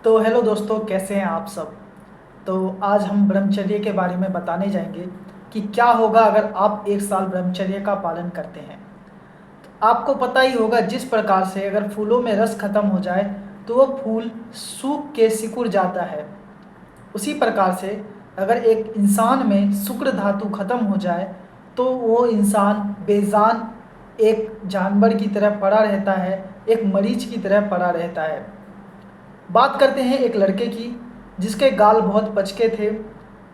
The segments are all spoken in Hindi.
तो हेलो दोस्तों, कैसे हैं आप सब। तो आज हम ब्रह्मचर्य के बारे में बताने जाएंगे कि क्या होगा अगर आप 1 साल ब्रह्मचर्य का पालन करते हैं। आपको पता ही होगा, जिस प्रकार से अगर फूलों में रस खत्म हो जाए तो वो फूल सूख के सिकुड़ जाता है, उसी प्रकार से अगर एक इंसान में शुक्र धातु खत्म हो जाए तो वो इंसान बेजान एक जानवर की तरह पड़ा रहता है, एक मरीज की तरह पड़ा रहता है। बात करते हैं एक लड़के की जिसके गाल बहुत पचके थे।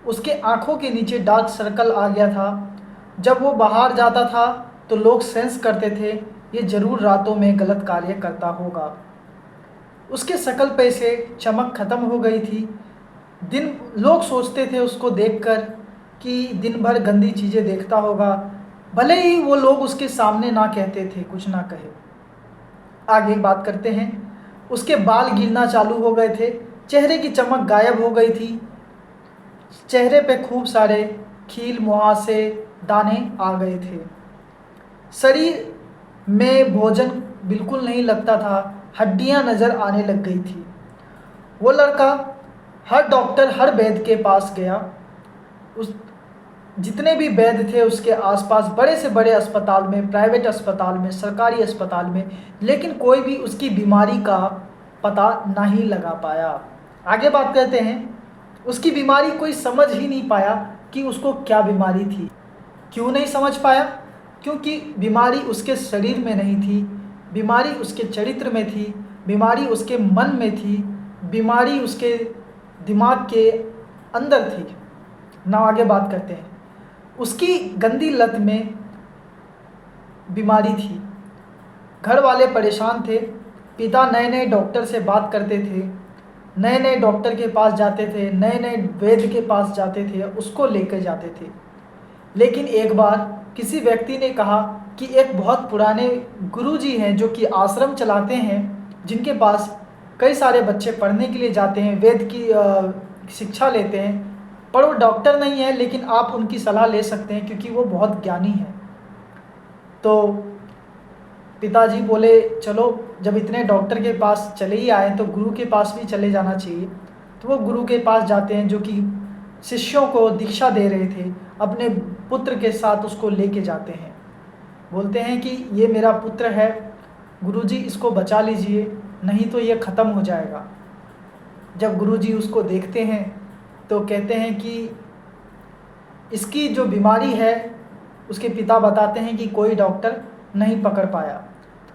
उसके आंखों के नीचे डार्क सर्कल आ गया था। जब वो बाहर जाता था तो लोग सेंस करते थे ये ज़रूर रातों में गलत कार्य करता होगा। उसके शकल पे से चमक खत्म हो गई थी। दिन लोग सोचते थे उसको देखकर कि दिन भर गंदी चीज़ें देखता होगा, भले ही वो लोग उसके सामने ना कहते थे, कुछ ना कहे। आगे बात करते हैं। उसके बाल गिरना चालू हो गए थे, चेहरे की चमक गायब हो गई थी, चेहरे पे खूब सारे खील मुहासे दाने आ गए थे, शरीर में भोजन बिल्कुल नहीं लगता था, हड्डियां नज़र आने लग गई थी। वो लड़का हर डॉक्टर हर वैद्य के पास गया। उस जितने भी वैद्य थे उसके आसपास, बड़े से बड़े अस्पताल में, प्राइवेट अस्पताल में, सरकारी अस्पताल में, लेकिन कोई भी उसकी बीमारी का पता नहीं लगा पाया। आगे बात करते हैं। उसकी बीमारी कोई समझ ही नहीं पाया कि उसको क्या बीमारी थी। क्यों नहीं समझ पाया? क्योंकि बीमारी उसके शरीर में नहीं थी, बीमारी उसके चरित्र में थी, बीमारी उसके मन में थी, बीमारी उसके दिमाग के अंदर थी। ना आगे बात करते हैं। उसकी गंदी लत में बीमारी थी। घर वाले परेशान थे। पिता नए नए डॉक्टर से बात करते थे, नए नए डॉक्टर के पास जाते थे, नए नए वैद्य के पास जाते थे, उसको लेकर जाते थे। लेकिन एक बार किसी व्यक्ति ने कहा कि एक बहुत पुराने गुरुजी हैं जो कि आश्रम चलाते हैं, जिनके पास कई सारे बच्चे पढ़ने के लिए जाते हैं, वेद की शिक्षा लेते हैं, पर वो डॉक्टर नहीं है, लेकिन आप उनकी सलाह ले सकते हैं क्योंकि वो बहुत ज्ञानी हैं। तो पिताजी बोले, चलो जब इतने डॉक्टर के पास चले ही आए तो गुरु के पास भी चले जाना चाहिए। तो वो गुरु के पास जाते हैं जो कि शिष्यों को दीक्षा दे रहे थे, अपने पुत्र के साथ उसको लेके जाते हैं। बोलते हैं कि ये मेरा पुत्र है, गुरुजी इसको बचा लीजिए, नहीं तो ये ख़त्म हो जाएगा। जब गुरुजी उसको देखते हैं तो कहते हैं कि इसकी जो बीमारी है, उसके पिता बताते हैं कि कोई डॉक्टर नहीं पकड़ पाया।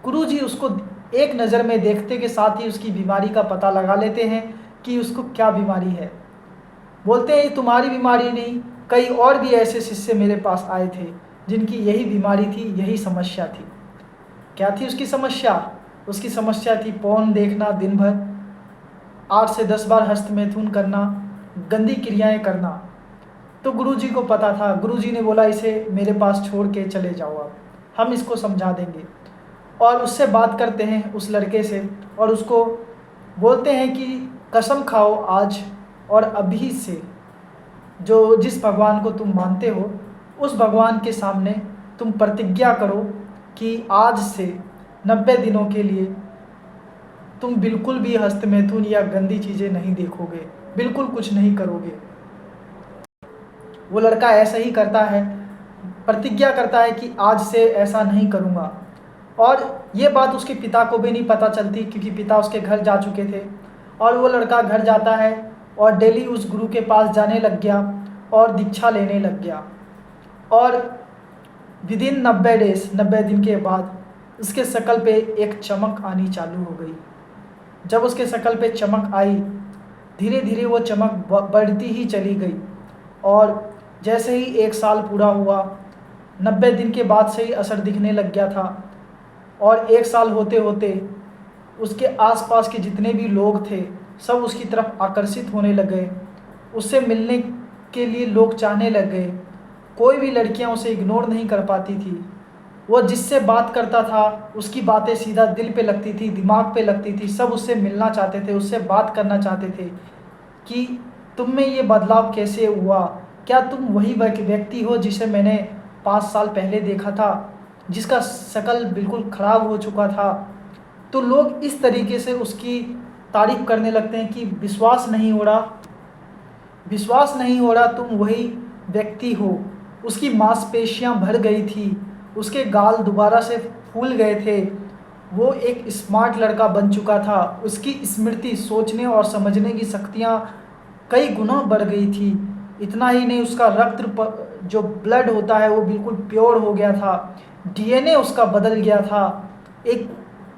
गुरुजी उसको एक नज़र में देखते के साथ ही उसकी बीमारी का पता लगा लेते हैं कि उसको क्या बीमारी है। बोलते हैं तुम्हारी बीमारी नहीं, कई और भी ऐसे शिष्य मेरे पास आए थे जिनकी यही बीमारी थी, यही समस्या थी। क्या थी उसकी समस्या? उसकी समस्या थी पौन देखना, दिन भर 8 से 10 बार हस्तमैथुन करना, गंदी क्रियाएं करना। तो गुरुजी को पता था। गुरुजी ने बोला इसे मेरे पास छोड़ के चले जाओ, आप, हम इसको समझा देंगे। और उससे बात करते हैं उस लड़के से और उसको बोलते हैं कि कसम खाओ आज और अभी से, जो जिस भगवान को तुम मानते हो उस भगवान के सामने तुम प्रतिज्ञा करो कि आज से 90 दिनों के लिए तुम बिल्कुल भी हस्तमैथुन या गंदी चीज़ें नहीं देखोगे, बिल्कुल कुछ नहीं करोगे। वो लड़का ऐसा ही करता है, प्रतिज्ञा करता है कि आज से ऐसा नहीं करूँगा। और ये बात उसके पिता को भी नहीं पता चलती क्योंकि पिता उसके घर जा चुके थे। और वो लड़का घर जाता है और डेली उस गुरु के पास जाने लग गया और दीक्षा लेने लग गया। और विदिन 90 डेज, 90 दिन के बाद उसके शकल पे एक चमक आनी चालू हो गई। जब उसके शकल पे चमक आई, धीरे धीरे वो चमक बढ़ती ही चली गई। और जैसे ही 1 साल पूरा हुआ, 90 दिन के बाद से ही असर दिखने लग गया था। और 1 साल होते होते उसके आसपास के जितने भी लोग थे सब उसकी तरफ आकर्षित होने लगे, उससे मिलने के लिए लोग चाहने लग गए। कोई भी लड़कियां उसे इग्नोर नहीं कर पाती थी। वो जिससे बात करता था उसकी बातें सीधा दिल पे लगती थी, दिमाग पे लगती थी। सब उससे मिलना चाहते थे, उससे बात करना चाहते थे कि तुम में ये बदलाव कैसे हुआ, क्या तुम वही व्यक्ति हो जिसे मैंने 5 साल पहले देखा था, जिसका शकल बिल्कुल ख़राब हो चुका था। तो लोग इस तरीके से उसकी तारीफ करने लगते हैं कि विश्वास नहीं हो रहा तुम वही व्यक्ति हो। उसकी मांसपेशियां भर गई थी, उसके गाल दोबारा से फूल गए थे, वो एक स्मार्ट लड़का बन चुका था, उसकी स्मृति, सोचने और समझने की शक्तियाँ कई गुना बढ़ गई थी। इतना ही नहीं, उसका जो ब्लड होता है वो बिल्कुल प्योर हो गया था, डीएनए उसका बदल गया था। एक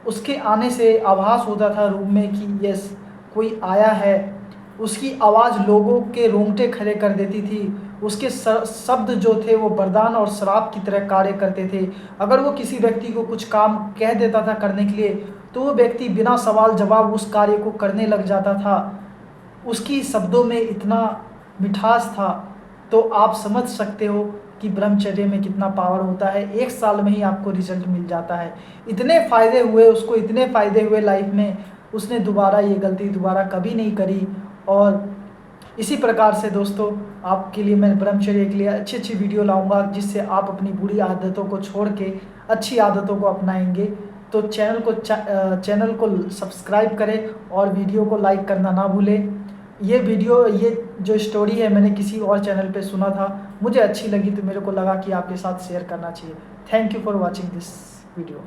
उसके आने से आभास होता था रूम में कि यस, कोई आया है। उसकी आवाज़ लोगों के रोंगटे खड़े कर देती थी। उसके शब्द जो थे वो वरदान और श्राप की तरह कार्य करते थे। अगर वो किसी व्यक्ति को कुछ काम कह देता था करने के लिए, तो वो व्यक्ति बिना सवाल जवाब उस कार्य को करने लग जाता था। उसकी शब्दों में इतना मिठास था। तो आप समझ सकते हो कि ब्रह्मचर्य में कितना पावर होता है। एक साल में ही आपको रिजल्ट मिल जाता है। इतने फ़ायदे हुए उसको, इतने फ़ायदे हुए लाइफ में, उसने दोबारा ये गलती दोबारा कभी नहीं करी। और इसी प्रकार से दोस्तों, आपके लिए मैं ब्रह्मचर्य के लिए अच्छी अच्छी वीडियो लाऊंगा, जिससे आप अपनी बुरी आदतों को छोड़ के अच्छी आदतों को अपनाएंगे। तो चैनल को सब्सक्राइब करें और वीडियो को लाइक करना ना भूलें। ये जो स्टोरी है मैंने किसी और चैनल पे सुना था, मुझे अच्छी लगी तो मेरे को लगा कि आपके साथ शेयर करना चाहिए। Thank you for watching this video.